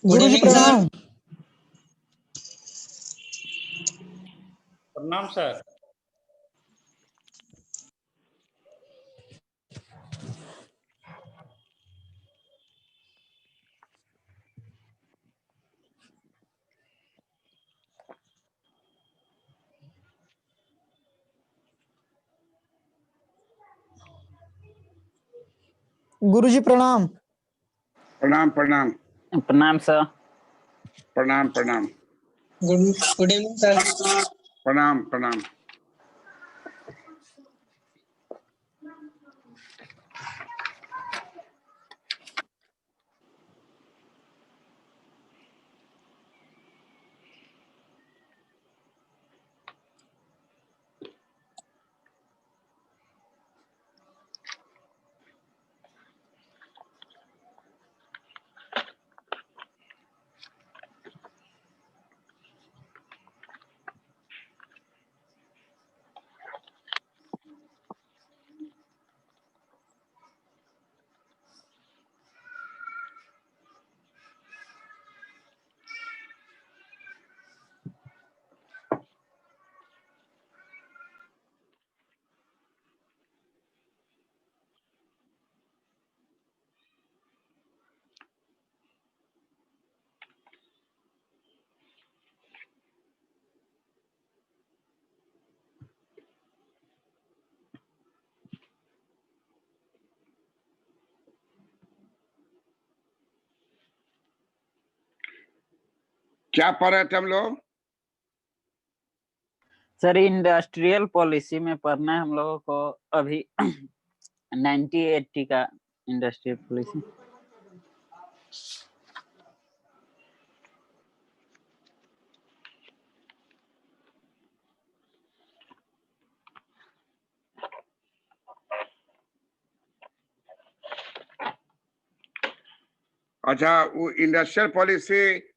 Good गुरुजी evening sir. प्रणाम। प्रणाम sir. गुरुजी प्रणाम। प्रणाम प्रणाम प्रणाम सर। प्रणाम प्रणाम गुड इवनिंग सर। प्रणाम प्रणाम। क्या पढ़ रहे थे हम लोग? सर इंडस्ट्रियल पॉलिसी में पढ़ना है हम लोगों को अभी 90-80 का इंडस्ट्रियल पॉलिसी। अच्छा, वो इंडस्ट्रियल पॉलिसी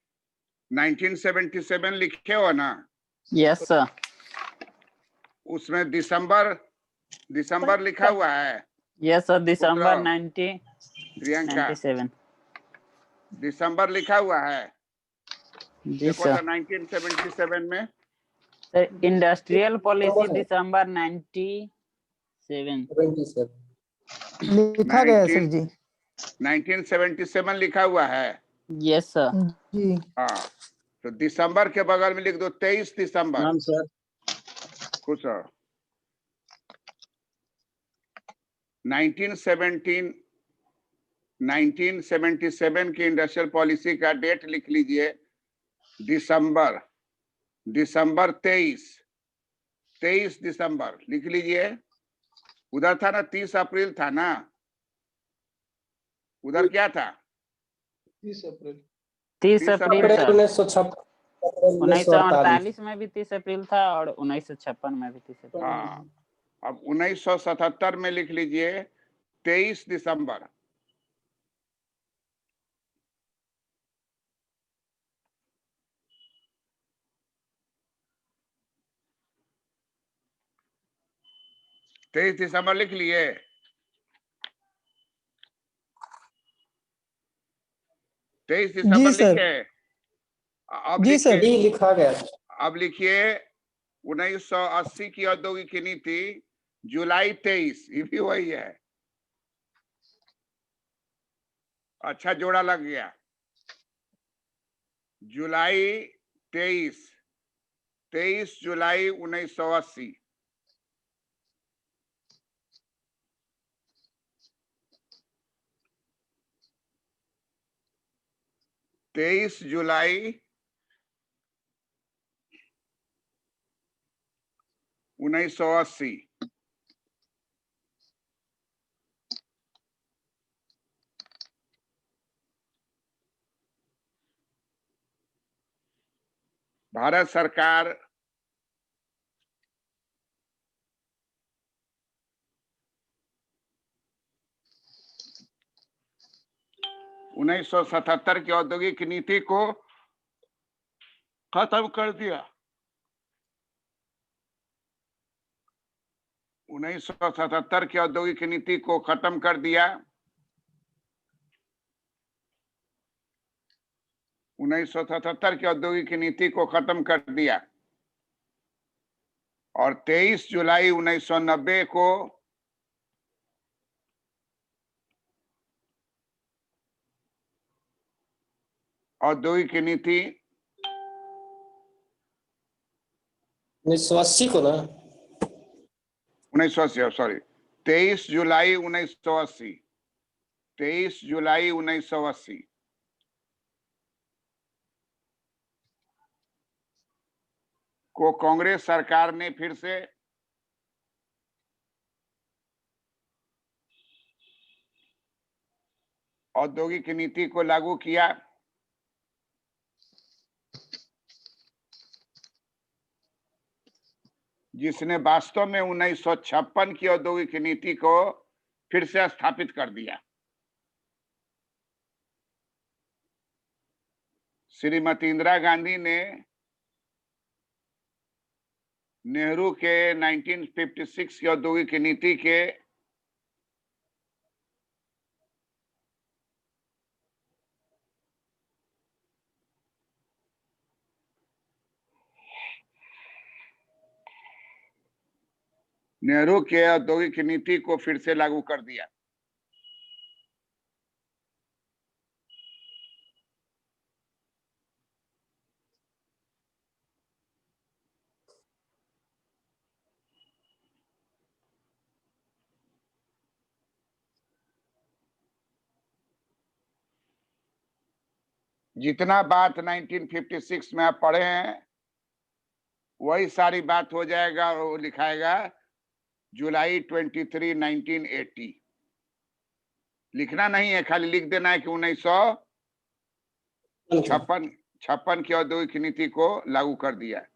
1977 लिखे हो ना? Yes sir. उसमें दिसंबर लिखा हुआ है। यस सर, दिसंबर प्रियंका 97। दिसंबर लिखा हुआ है। जी देखो सर। तो 1977 में सर इंडस्ट्रियल पॉलिसी दिसंबर 97 लिखा गया है सर जी। 1977 लिखा हुआ है। Yes sir. जी हाँ, तो दिसंबर के बगल में लिख दो 23 दिसंबर। प्रणाम सर। खुश रहो। 1977 की इंडस्ट्रियल पॉलिसी का डेट लिख लीजिए, दिसंबर 23 दिसंबर लिख लीजिए। उधर था ना 30 अप्रैल था ना, उधर क्या था? 30 अप्रैल 1948 में भी 30 अप्रैल था और 1956 में भी 30 अप्रैल। हाँ, अब 1977 में लिख लीजिए 23 दिसंबर। तेईस दिसंबर लिख लिए? तेईस जी दिसंबर सर। लिखे? अब जी सर। लिखिए, लिखा गया। अब लिखिए 1980 की औद्योगिक नीति जुलाई 23, ये भी वही है। अच्छा जोड़ा लग गया। जुलाई 23 जुलाई 1980। तेईस जुलाई 1980। भारत सरकार उन्नीस सौ 77 की औद्योगिक नीति को खत्म कर दिया। 1977 की औद्योगिक नीति को खत्म कर दिया। 1977 की औद्योगिक नीति को खत्म कर दिया और 23 जुलाई 1990 को औद्योगिक नीति 1980 को ना। 1980 सॉरी 23 जुलाई 1980 23 जुलाई 1980 को कांग्रेस सरकार ने फिर से औद्योगिक नीति को लागू किया। जिसने वास्तव में 1956 की औद्योगिक नीति को फिर से स्थापित कर दिया। श्रीमती इंदिरा गांधी ने नेहरू के 1956 की औद्योगिक नीति के औद्योगिक नीति को फिर से लागू कर दिया। जितना बात 1956 में आप पढ़े हैं वही सारी बात हो जाएगा और वो लिखाएगा जुलाई 23, 1980। लिखना नहीं है, खाली लिख देना है कि 1956 की औद्योगिक नीति को लागू कर दिया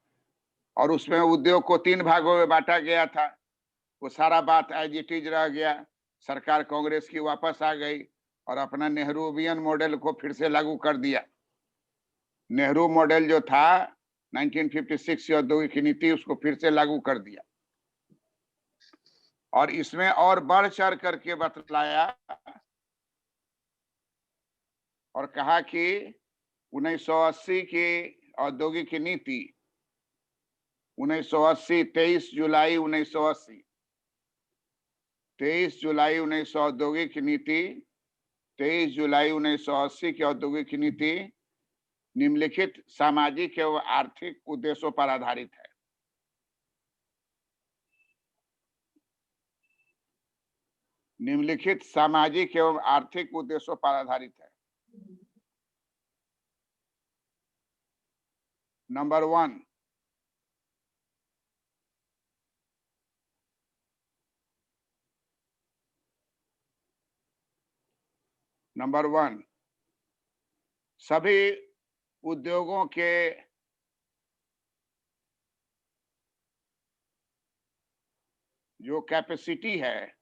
और उसमें उद्योग को 3 भागों में बांटा गया था। वो सारा बात एज इट इज रह गया। सरकार कांग्रेस की वापस आ गई और अपना नेहरूवियन मॉडल को फिर से लागू कर दिया। नेहरू मॉडल जो था 1956 की औद्योगिक नीति, उसको फिर से लागू कर दिया और इसमें और बढ़ चढ़ करके बतलाया और कहा कि 1980 की औद्योगिक नीति 1980 23 जुलाई 1980 23 जुलाई 1900 औद्योगिक नीति 23 जुलाई 1980 की औद्योगिक नीति निम्नलिखित सामाजिक एवं आर्थिक उद्देश्यों पर आधारित है। निम्नलिखित सामाजिक एवं आर्थिक उद्देश्यों पर आधारित है। नंबर 1, सभी उद्योगों के जो कैपेसिटी है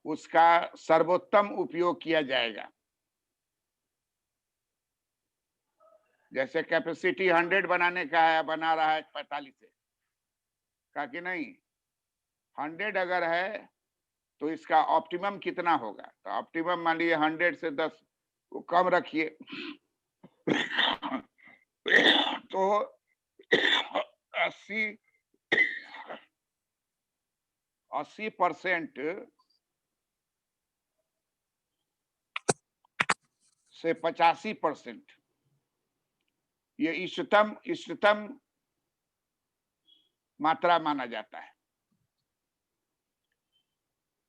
उसका सर्वोत्तम उपयोग किया जाएगा। जैसे कैपेसिटी 100 बनाने का है, बना रहा है 45 से, कहा कि नहीं 100 अगर है तो इसका ऑप्टिमम कितना होगा, तो ऑप्टिमम मान लीजिए 100 से 10 को कम रखिए तो 80% से 85% ये इष्टतम मात्रा माना जाता है।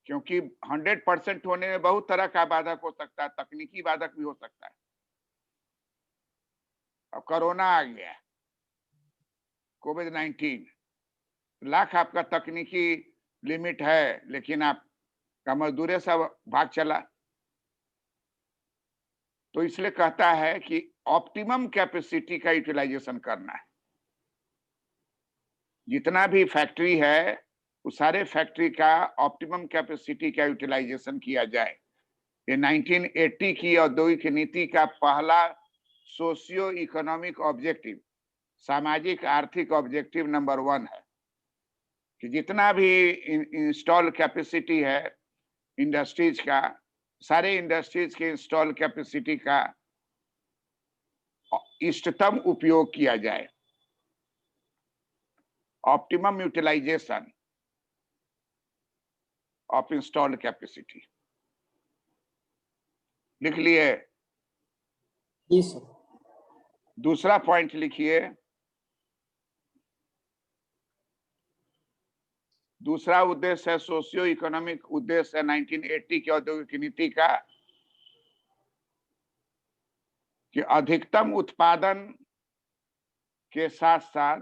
क्योंकि 100% होने में बहुत तरह का बाधक हो सकता है, तकनीकी बाधक भी हो सकता है। अब कोरोना आ गया, कोविड-19, लाख आपका तकनीकी लिमिट है लेकिन आपका मजदूर सब भाग चला, तो इसलिए कहता है कि ऑप्टिमम कैपेसिटी का यूटिलाइजेशन करना है। जितना भी फैक्ट्री है उस सारे फैक्ट्री का ऑप्टिमम कैपेसिटी का यूटिलाइजेशन किया जाए। ये 1980 की औद्योगिक नीति का पहला सोशियो इकोनॉमिक ऑब्जेक्टिव, सामाजिक आर्थिक ऑब्जेक्टिव नंबर 1 है कि जितना भी इंस्टॉल कैपेसिटी है इंडस्ट्रीज का सारे इंडस्ट्रीज के इंस्टॉल कैपेसिटी का इष्टतम उपयोग किया जाए, optimum utilisation of installed capacity. लिख लिए? जी सर। दूसरा पॉइंट लिखिए। दूसरा उद्देश्य है सोशियो इकोनॉमिक उद्देश्य है 1980 की औद्योगिक नीति का कि अधिकतम उत्पादन के साथ साथ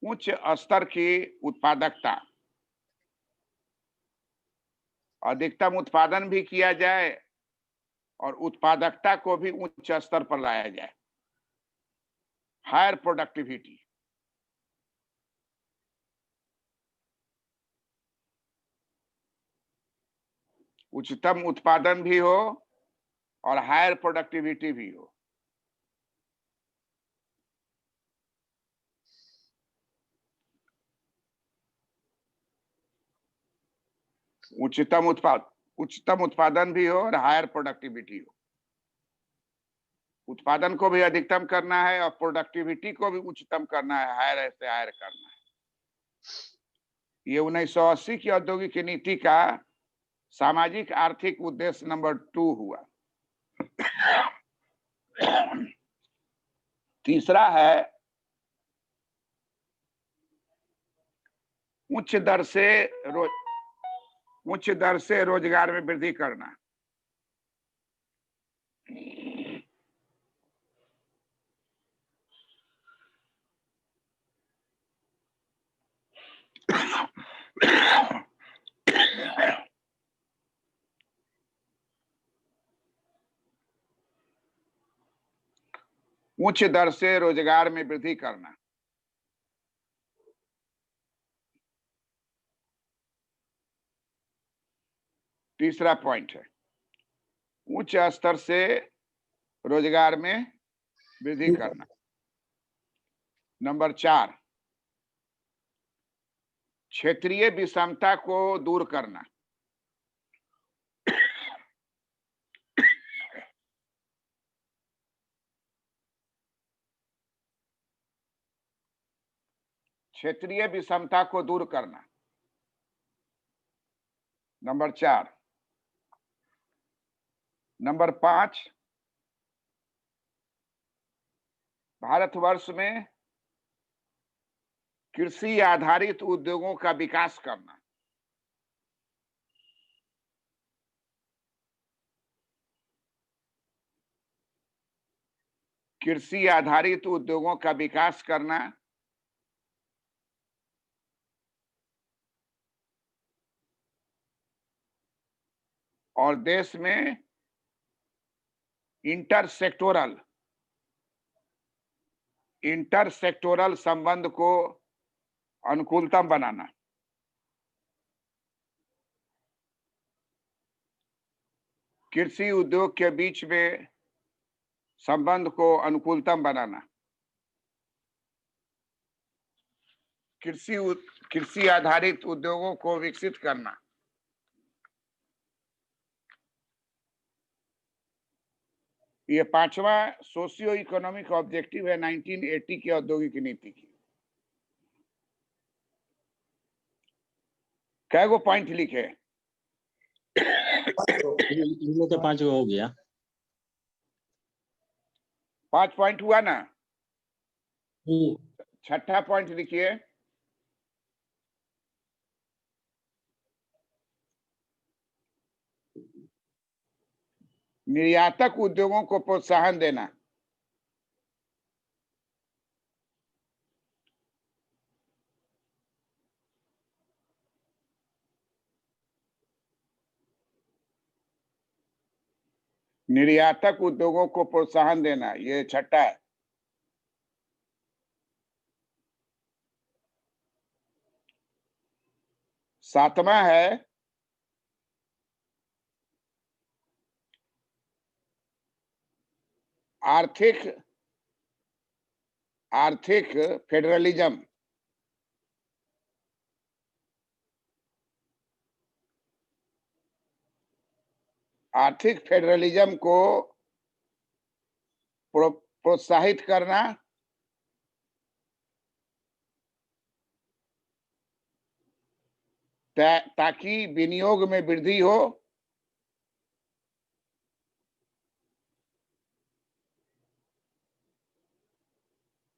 उच्च स्तर की उत्पादकता, अधिकतम उत्पादन भी किया जाए और उत्पादकता को भी उच्च स्तर पर लाया जाए, हायर प्रोडक्टिविटी। उच्चतम उत्पादन भी हो और हायर प्रोडक्टिविटी भी हो। उच्चतम उत्पादन भी हो और हायर प्रोडक्टिविटी हो। उत्पादन को भी अधिकतम करना है और प्रोडक्टिविटी को भी उच्चतम करना है, हायर से हायर करना है। ये 1980 की औद्योगिक नीति का सामाजिक आर्थिक उद्देश्य नंबर 2 हुआ। तीसरा है उच्च दर से रोजगार में वृद्धि करना। उच्च दर से रोजगार में वृद्धि करना। तीसरा पॉइंट है उच्च स्तर से रोजगार में वृद्धि करना। नंबर 4, क्षेत्रीय विषमता को दूर करना। क्षेत्रीय विषमता को दूर करना। नंबर 4। नंबर 5, भारतवर्ष में कृषि आधारित उद्योगों का विकास करना। कृषि आधारित उद्योगों का विकास करना और देश में इंटरसेक्टोरल संबंध को अनुकूलतम बनाना। कृषि उद्योग के बीच में संबंध को अनुकूलतम बनाना। कृषि आधारित उद्योगों को विकसित करना। ये 5वां सोशियो इकोनॉमिक ऑब्जेक्टिव है 1980 की औद्योगिक नीति की। कै गो पॉइंट लिखे? इनमें तो 5 हो गया। 5 पॉइंट हुआ ना? छठा पॉइंट लिखिए। निर्यातक उद्योगों को प्रोत्साहन देना। निर्यातक उद्योगों को प्रोत्साहन देना, ये छठा है। सातवां है आर्थिक फेडरलिज्म। आर्थिक फेडरलिज्म को प्रोत्साहित करना, ताकि विनियोग में वृद्धि हो,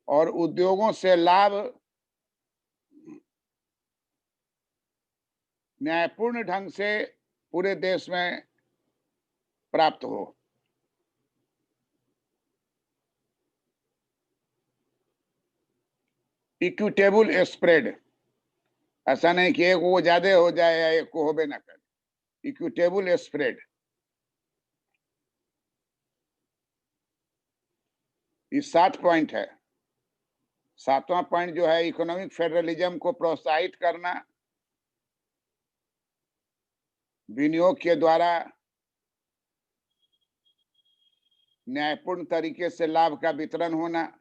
और उद्योगों से लाभ न्यायपूर्ण ढंग से पूरे देश में प्राप्त हो। इक्विटेबल स्प्रेड, ऐसा नहीं कि एक वो ज्यादा हो जाए या एक को होबे ना करे। इक्विटेबल स्प्रेड, ये 7 पॉइंट है। 7वां पॉइंट जो है इकोनॉमिक फेडरलिज्म को प्रोत्साहित करना, विनियोग के द्वारा न्यायपूर्ण तरीके से लाभ का वितरण होना,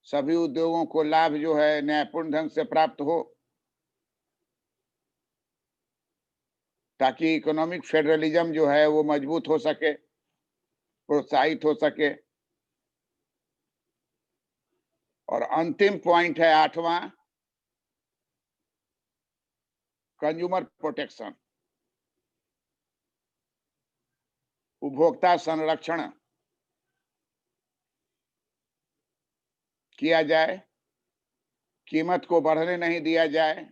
सभी उद्योगों को लाभ जो है न्यायपूर्ण ढंग से प्राप्त हो, ताकि इकोनॉमिक फेडरलिज्म जो है वो मजबूत हो सके, प्रोत्साहित हो सके। और अंतिम पॉइंट है 8वां, कंज्यूमर प्रोटेक्शन, उपभोक्ता संरक्षण किया जाए, कीमत को बढ़ने नहीं दिया जाए,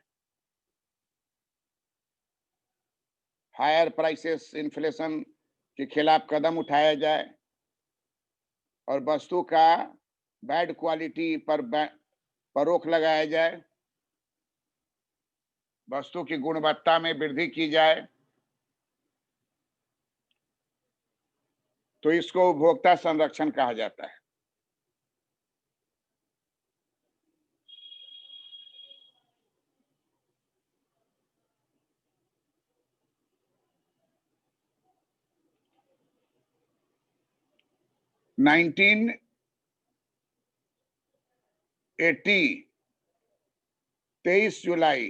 हायर प्राइसेस इन्फ्लेशन के खिलाफ कदम उठाया जाए, और वस्तु का बैड क्वालिटी पर रोक लगाया जाए, वस्तु की गुणवत्ता में वृद्धि की जाए। तो इसको उपभोक्ता संरक्षण कहा जाता है। नाइनटीन 23 जुलाई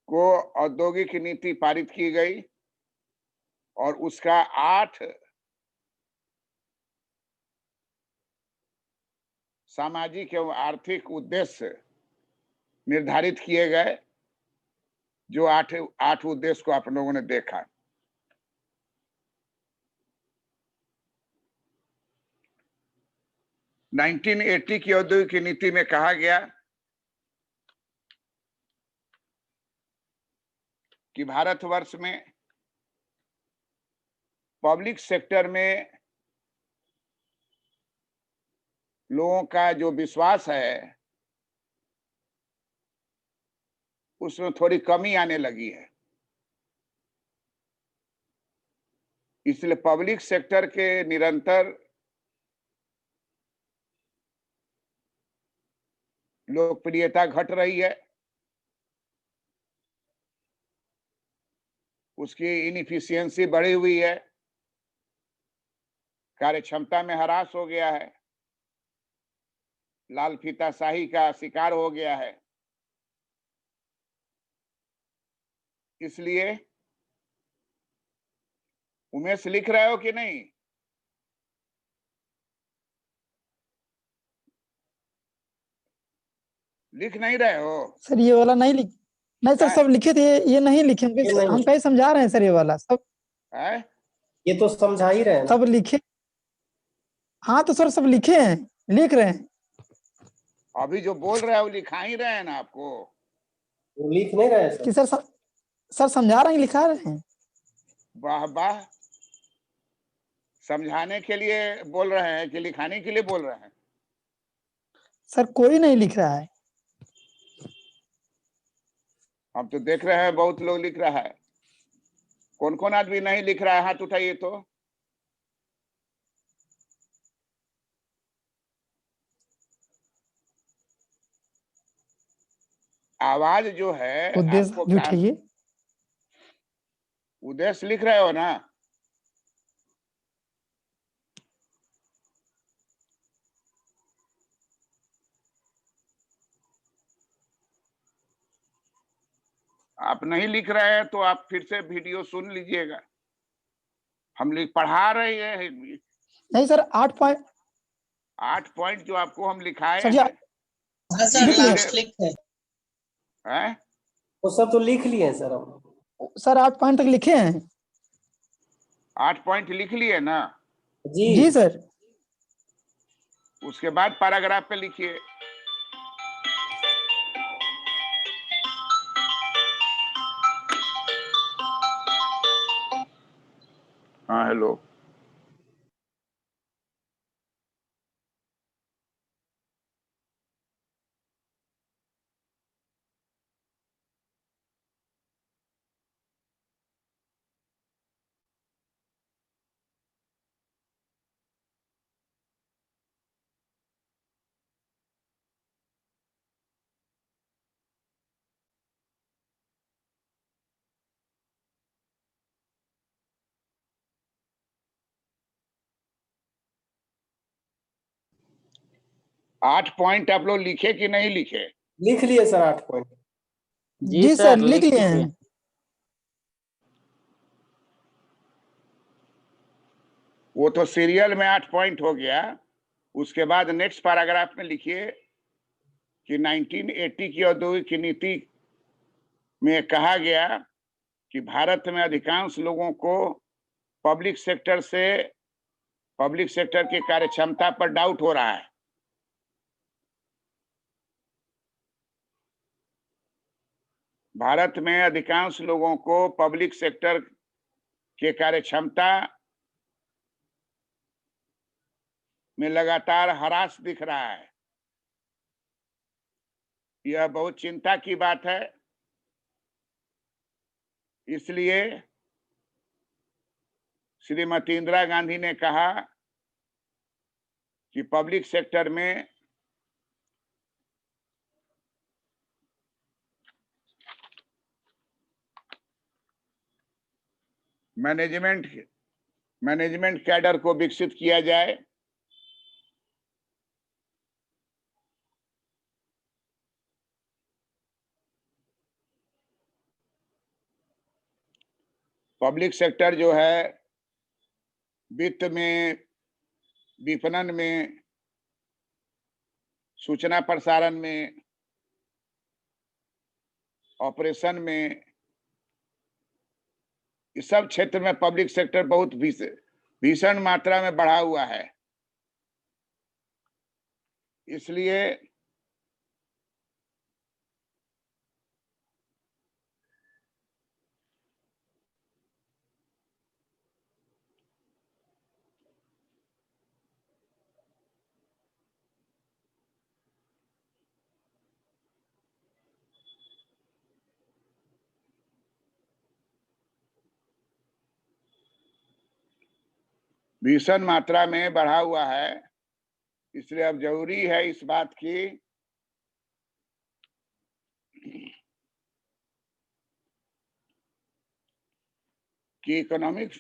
को औद्योगिक नीति पारित की गई, और उसका 8 सामाजिक एवं आर्थिक उद्देश्य निर्धारित किए गए, जो 8 उद्देश्य को आप लोगों ने देखा। नाइनटीन 80 की औद्योगिक नीति में कहा गया कि भारतवर्ष में पब्लिक सेक्टर में लोगों का जो विश्वास है उसमें थोड़ी कमी आने लगी है। इसलिए पब्लिक सेक्टर के निरंतर लोकप्रियता घट रही है, उसकी इनएफिशिएंसी बढ़ी हुई है, कार्य क्षमता में ह्रास हो गया है, लाल फीताशाही का शिकार हो गया है। इसलिए उमेश लिख रहे हो कि नहीं? लिख नहीं रहे हो? सर ये वाला नहीं लिख, नहीं सर सब लिखे थे, ये नहीं लिखे हम, ये नहीं। हम कहीं समझा रहे हैं सर, ये वाला सब है? ये तो समझा ही रहे हैं ना। सब लिखे। हाँ तो सर सब लिखे हैं, लिख रहे हैं। अभी जो बोल रहे हो लिखा ही रहे हैं ना आपको। वो लिख नहीं रहे हैं कि सर। सर समझा रहे हैं, लिखा रहे हैं। वाह वाह, समझाने के लिए बोल रहे हैं कि लिखाने के लिए बोल रहे हैं? सर कोई नहीं लिख रहा है। हम तो देख रहे हैं बहुत लोग लिख रहा है। कौन कौन आदमी नहीं लिख रहा है, हाथ उठाइए तो। आवाज जो है उद्देश्य आपको भी उठाइए। उद्देश्य लिख रहे हो ना? आप नहीं लिख रहे हैं तो आप फिर से वीडियो सुन लीजिएगा। हम लिख पढ़ा रहे हैं। नहीं सर 8 पॉइंट 8 पॉइंट जो आपको हम लिखाए सर जी हैं हाँ सर, लिख लिए। लास्ट लिख है। हैं? वो सब तो लिख लिए हैं सर हम। सर 8 पॉइंट तक लिखे हैं 8 पॉइंट लिख लिए ना? जी जी सर। उसके बाद पैराग्राफ पे लिखिए। हाँ हेलो। आठ पॉइंट आप लोग लिखे कि नहीं लिखे? लिख लिए सर 8 पॉइंट। जी सर लिख लिए हैं। वो तो सीरियल में 8 पॉइंट हो गया। उसके बाद नेक्स्ट पैराग्राफ में लिखिए कि 1980 की औद्योगिक नीति में कहा गया कि भारत में अधिकांश लोगों को पब्लिक सेक्टर की कार्यक्षमता पर डाउट हो रहा है। भारत में अधिकांश लोगों को पब्लिक सेक्टर के कार्यक्षमता में लगातार ह्रास दिख रहा है। यह बहुत चिंता की बात है। इसलिए श्रीमती इंदिरा गांधी ने कहा कि पब्लिक सेक्टर में मैनेजमेंट कैडर को विकसित किया जाए। पब्लिक सेक्टर जो है वित्त में, विपणन में, सूचना प्रसारण में, ऑपरेशन में, इस सब क्षेत्र में पब्लिक सेक्टर बहुत भीषण मात्रा में बढ़ा हुआ है। इसलिए भीषण मात्रा में बढ़ा हुआ है। इसलिए अब जरूरी है इस बात की कि इकोनॉमिक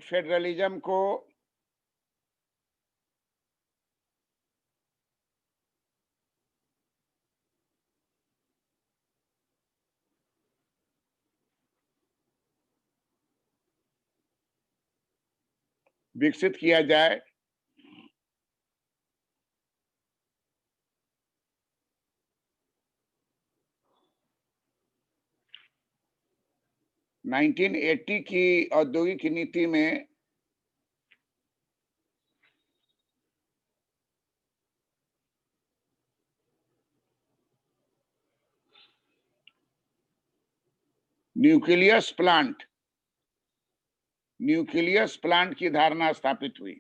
फेडरलिज्म को विकसित किया जाए। नाइनटीन 1980 की औद्योगिक नीति में न्यूक्लियस प्लांट की धारणा स्थापित हुई।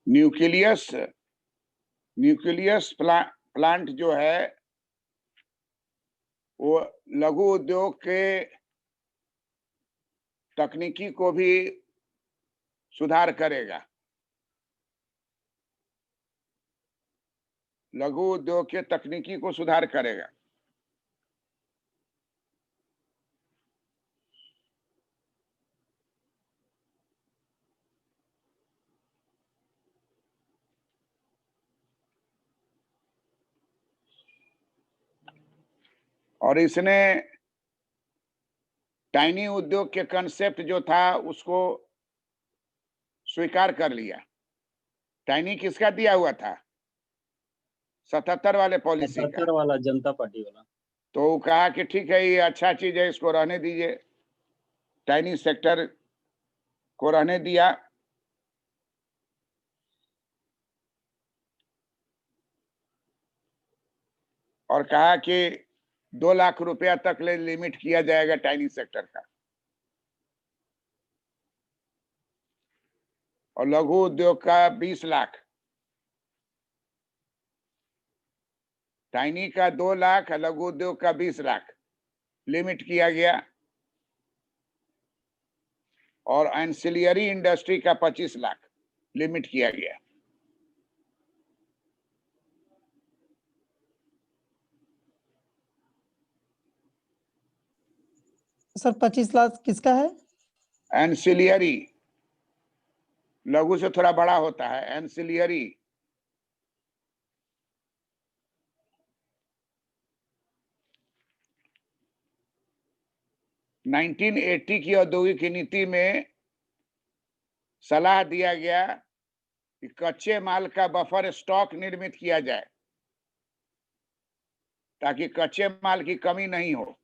न्यूक्लियस प्लांट जो है वो लघु उद्योग के तकनीकी को भी सुधार करेगा, लघु उद्योग के तकनीकी को सुधार करेगा। और इसने टाइनी उद्योग के कंसेप्ट जो था उसको स्वीकार कर लिया। टाइनी किसका दिया हुआ था? 77 वाले पॉलिसी का। 77 वाला जनता पार्टी वाला। तो वो कहा कि ठीक है, ये अच्छा चीज है, इसको रहने दीजिए। टाइनी सेक्टर को रहने दिया। और कहा कि 2 लाख रुपया तक ले लिमिट किया जाएगा टाइनी सेक्टर का, और लघु उद्योग का 20 लाख। टाइनी का 2 लाख, लघु उद्योग का 20 लाख लिमिट किया गया, और एंसिलियरी इंडस्ट्री का 25 लाख लिमिट किया गया। सर 25 लाख किसका है? एंसिलियरी, लघु से थोड़ा बड़ा होता है, एंसिलियरी। नाइनटीन 80 की औद्योगिक नीति में सलाह दिया गया कि कच्चे माल का बफर स्टॉक निर्मित किया जाए ताकि कच्चे माल की कमी नहीं हो।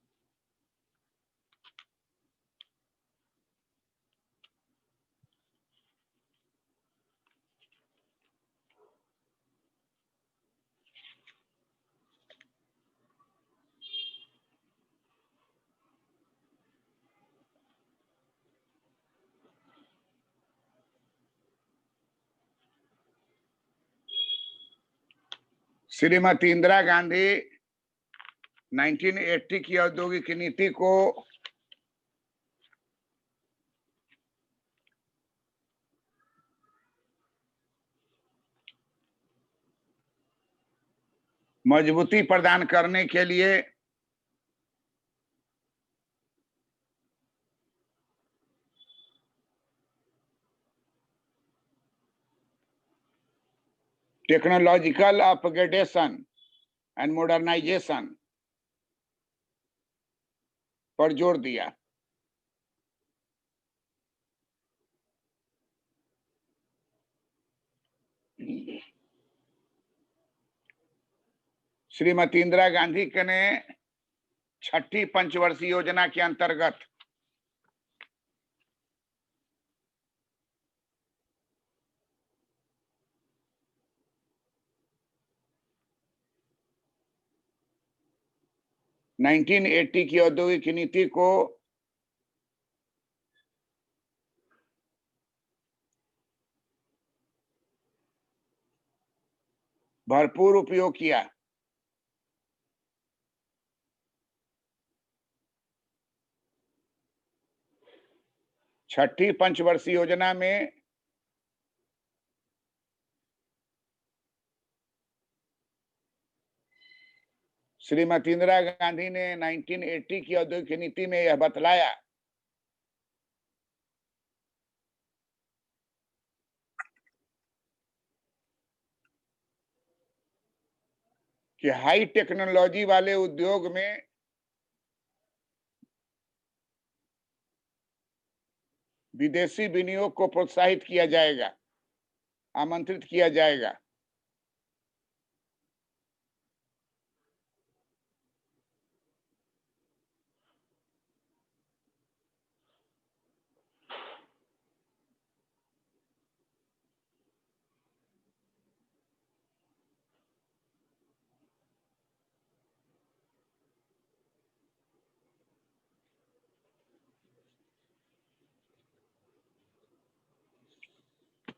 श्रीमती इंदिरा गांधी 1980 की औद्योगिक नीति को मजबूती प्रदान करने के लिए टेक्नोलॉजिकल अपग्रेडेशन एंड मॉडर्नाइजेशन पर जोर दिया। श्रीमती इंदिरा गांधी ने 6ठी पंचवर्षीय योजना के अंतर्गत नाइनटीन 80 की औद्योगिक नीति को भरपूर उपयोग किया। छठी पंचवर्षीय योजना में श्रीमती इंदिरा गांधी ने 1980 की औद्योगिक नीति में यह बतलाया कि हाई टेक्नोलॉजी वाले उद्योग में विदेशी विनियोग को प्रोत्साहित किया जाएगा, आमंत्रित किया जाएगा।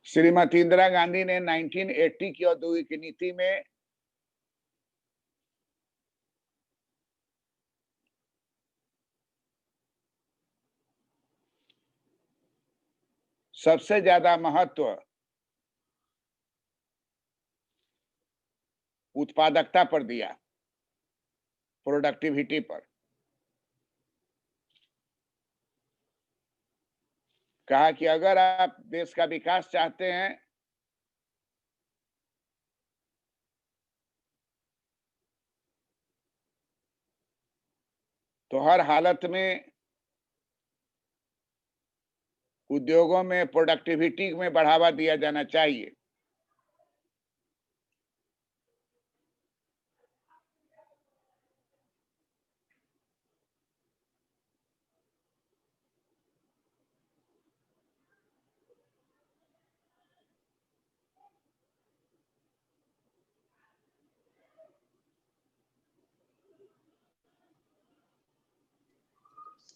श्रीमती इंदिरा गांधी ने 1980 की औद्योगिक नीति में सबसे ज्यादा महत्व उत्पादकता पर दिया, प्रोडक्टिविटी पर। कहा कि अगर आप देश का विकास चाहते हैं तो हर हालत में उद्योगों में प्रोडक्टिविटी में बढ़ावा दिया जाना चाहिए।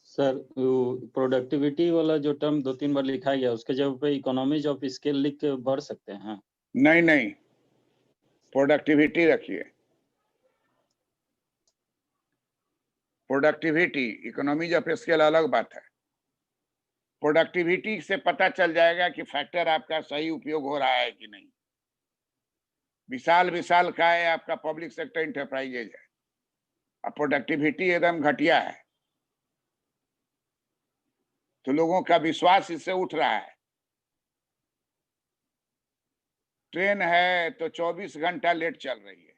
सर प्रोडक्टिविटी वाला जो टर्म 2-3 बार लिखा गया, उसके जगह पे इकोनॉमीज ऑफ स्केल लिख के बढ़ सकते हैं। नहीं नहीं, प्रोडक्टिविटी रखिए। प्रोडक्टिविटी, इकोनॉमीज ऑफ स्केल अलग बात है। प्रोडक्टिविटी से पता चल जाएगा कि फैक्टर आपका सही उपयोग हो रहा है कि नहीं। विशाल विशाल का है आपका पब्लिक सेक्टर इंटरप्राइजेज है, अब प्रोडक्टिविटी एकदम घटिया है तो लोगों का विश्वास इससे उठ रहा है। ट्रेन है तो 24 घंटा लेट चल रही है,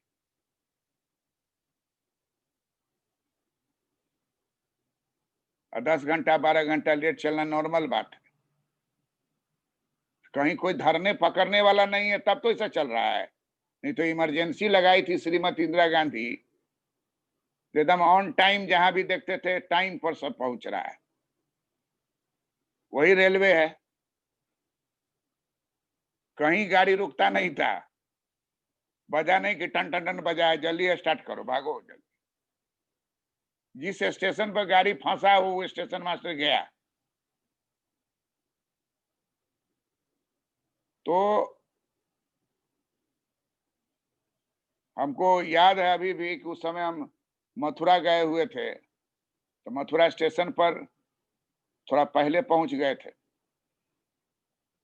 और 10 घंटा 12 घंटा लेट चलना नॉर्मल बात है। कहीं कोई धरने पकड़ने वाला नहीं है तब तो ऐसा चल रहा है, नहीं तो इमरजेंसी लगाई थी श्रीमती इंदिरा गांधी, एकदम ऑन टाइम, जहां भी देखते थे टाइम पर सब पहुंच रहा है। वही रेलवे है, कहीं गाड़ी रुकता नहीं था, बजा नहीं कि टन टन टन बजा है, जल्दी स्टार्ट करो, भागो जल्दी। जिस स्टेशन पर गाड़ी फंसा वो स्टेशन मास्टर गया। तो हमको याद है अभी भी कि उस समय हम मथुरा गए हुए थे, तो मथुरा स्टेशन पर थोड़ा पहले पहुंच गए थे,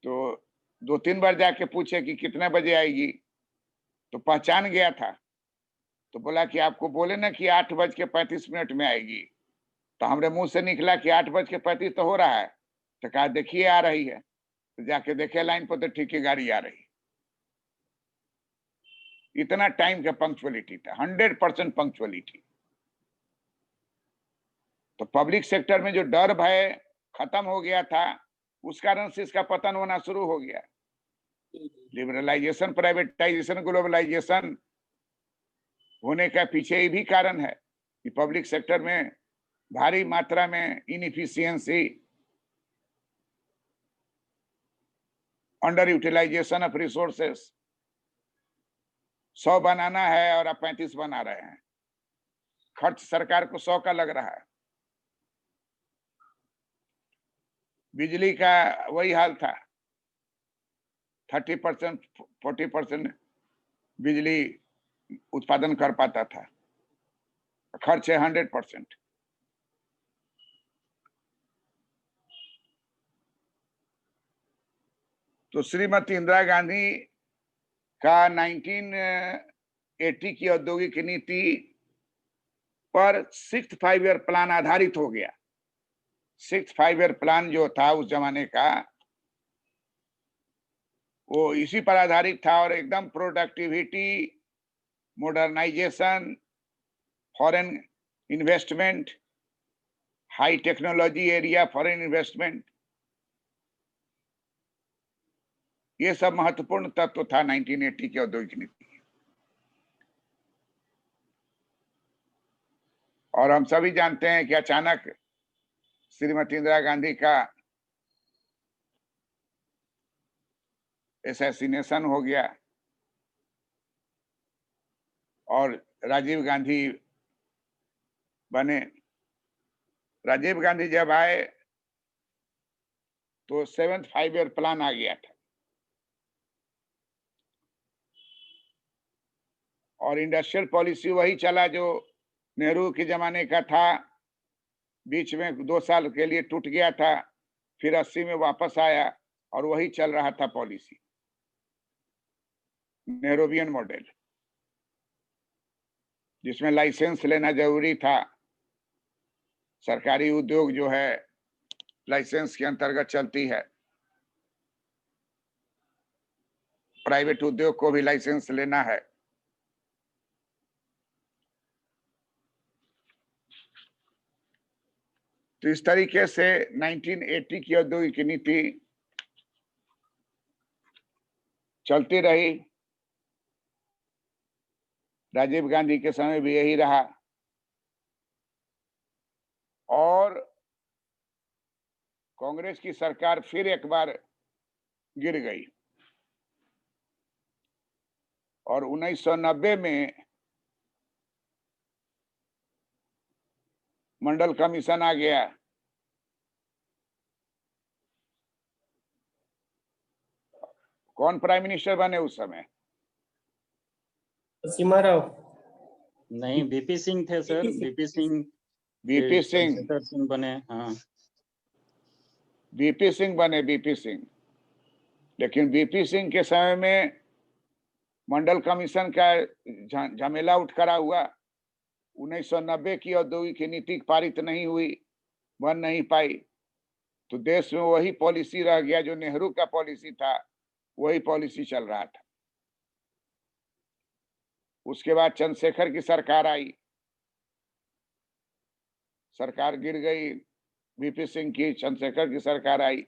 तो 2-3 बार जाके पूछे कि कितने बजे आएगी, तो पहचान गया था। तो बोला कि आपको बोले ना कि 8:35 में आएगी, तो हमारे मुंह से निकला कि 8:35 तो हो रहा है। तो कहा देखिए आ रही है, तो जाके देखे लाइन पर तो ठीक ही गाड़ी आ रही। इतना टाइम का पंक्चुअलिटी था, 100% पंक्चुअलिटी। तो पब्लिक सेक्टर में जो डर भय खत्म हो गया था, उस कारण से इसका पतन होना शुरू हो गया। लिबरलाइजेशन, प्राइवेटाइजेशन, ग्लोबलाइजेशन होने का पीछे ये भी कारण है कि पब्लिक सेक्टर में भारी मात्रा में inefficiency, under utilisation of resources. 100 बनाना है और आप 35 बना रहे हैं, खर्च सरकार को 100 का लग रहा है। बिजली का वही हाल था, 30% 40% बिजली उत्पादन कर पाता था, खर्च है 100%। तो श्रीमती इंदिरा गांधी का 1980 की औद्योगिक नीति पर 6th 5-year प्लान आधारित हो गया। 6th 5-year प्लान जो था उस जमाने का, वो इसी पर आधारित था, और एकदम productivity, modernisation, foreign investment, high technology area, foreign investment, ये सब महत्वपूर्ण तत्व था 1980 की औद्योगिक नीति। और हम सभी जानते हैं कि अचानक श्रीमती इंदिरा गांधी का असैसिनेशन हो गया और राजीव गांधी बने। राजीव गांधी जब आए तो 7th 5-year प्लान आ गया था, और इंडस्ट्रियल पॉलिसी वही चला जो नेहरू के जमाने का था। बीच में 2 साल के लिए टूट गया था, फिर 80 में वापस आया और वही चल रहा था पॉलिसी, नेहरूवियन मॉडल, जिसमें लाइसेंस लेना जरूरी था। सरकारी उद्योग जो है लाइसेंस के अंतर्गत चलती है, प्राइवेट उद्योग को भी लाइसेंस लेना है। तो इस तरीके से 1980 की औद्योगिक नीति चलती रही। राजीव गांधी के समय भी यही रहा और कांग्रेस की सरकार फिर एक बार गिर गई और 1990 में मंडल कमीशन आ गया। कौन प्राइम मिनिस्टर बने उस समय? नरसिम्हा राव। नहीं, बीपी सिंह थे sir, BP Singh. BP Singh, Chandrashekhar Singh बने। हाँ, बीपी सिंह बने, बीपी सिंह। लेकिन बीपी सिंह के समय में मंडल कमीशन का झमेला उठ खड़ा हुआ। 1990 की औद्योगिक नीति पारित नहीं हुई, बन नहीं पाई, तो देश में वही पॉलिसी रह गया जो नेहरू का पॉलिसी था, वही पॉलिसी चल रहा था। उसके बाद चंद्रशेखर की सरकार आई, सरकार गिर गई, बीपी सिंह की, चंद्रशेखर की सरकार आई।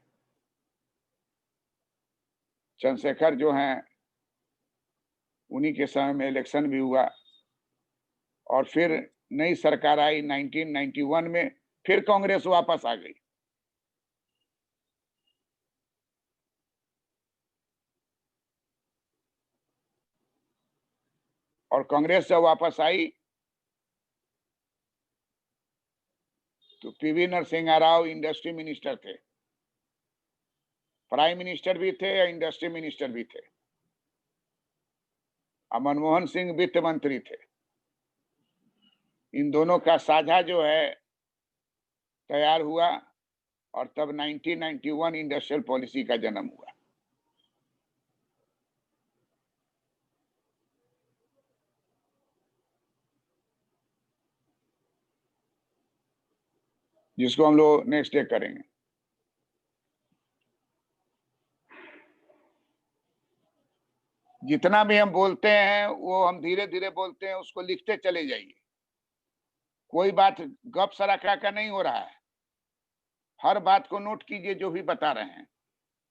चंद्रशेखर जो हैं उन्हीं के समय में इलेक्शन भी हुआ और फिर नई सरकार आई 1991 में, फिर कांग्रेस वापस आ गई। और कांग्रेस जब वापस आई तो PV Narasimha Rao industry minister थे, प्राइम मिनिस्टर भी थे या इंडस्ट्री मिनिस्टर भी थे, और मनमोहन सिंह वित्त मंत्री थे। इन दोनों का साझा जो है तैयार हुआ और तब 1991 इंडस्ट्रियल पॉलिसी का जन्म हुआ। जिसको हम लोग नेक्स्ट डे करेंगे। जितना भी हम बोलते हैं वो हम धीरे धीरे बोलते हैं, उसको लिखते चले जाइए। कोई बात गप सराका का नहीं हो रहा है, हर बात को नोट कीजिए जो भी बता रहे हैं,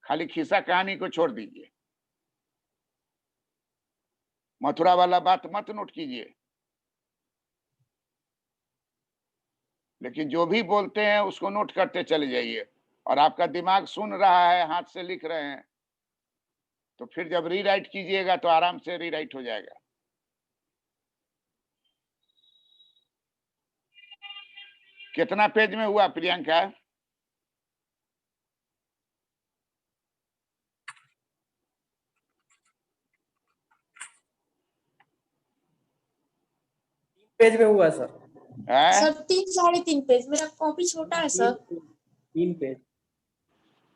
खाली खिस्सा कहानी को छोड़ दीजिए। मथुरा वाला बात मत नोट कीजिए, लेकिन जो भी बोलते हैं उसको नोट करते चले जाइए। और आपका दिमाग सुन रहा है, हाथ से लिख रहे हैं, तो फिर जब रीराइट कीजिएगा तो आराम से रीराइट हो जाएगा। कितना पेज में हुआ प्रियंका? पेज में हुआ सर। है? सर 3-3.5 पेज, मेरा कॉपी छोटा है सर। 3 पेज।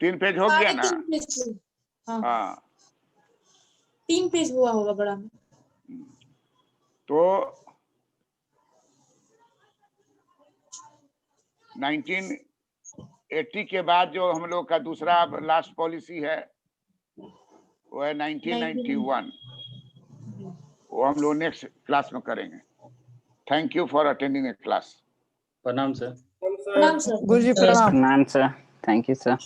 3 पेज हो गया ना? 3.5 पेज। हाँ, 3 पेज हुआ होगा बड़ा में। तो 1980 के बाद जो हम लोग का दूसरा लास्ट पॉलिसी है वो है 1991। वो हम लोग नेक्स्ट क्लास में करेंगे। Thank you for attending the class. प्रणाम सर। प्रणाम सर। गुरुजी प्रणाम। प्रणाम सर, थैंक यू सर।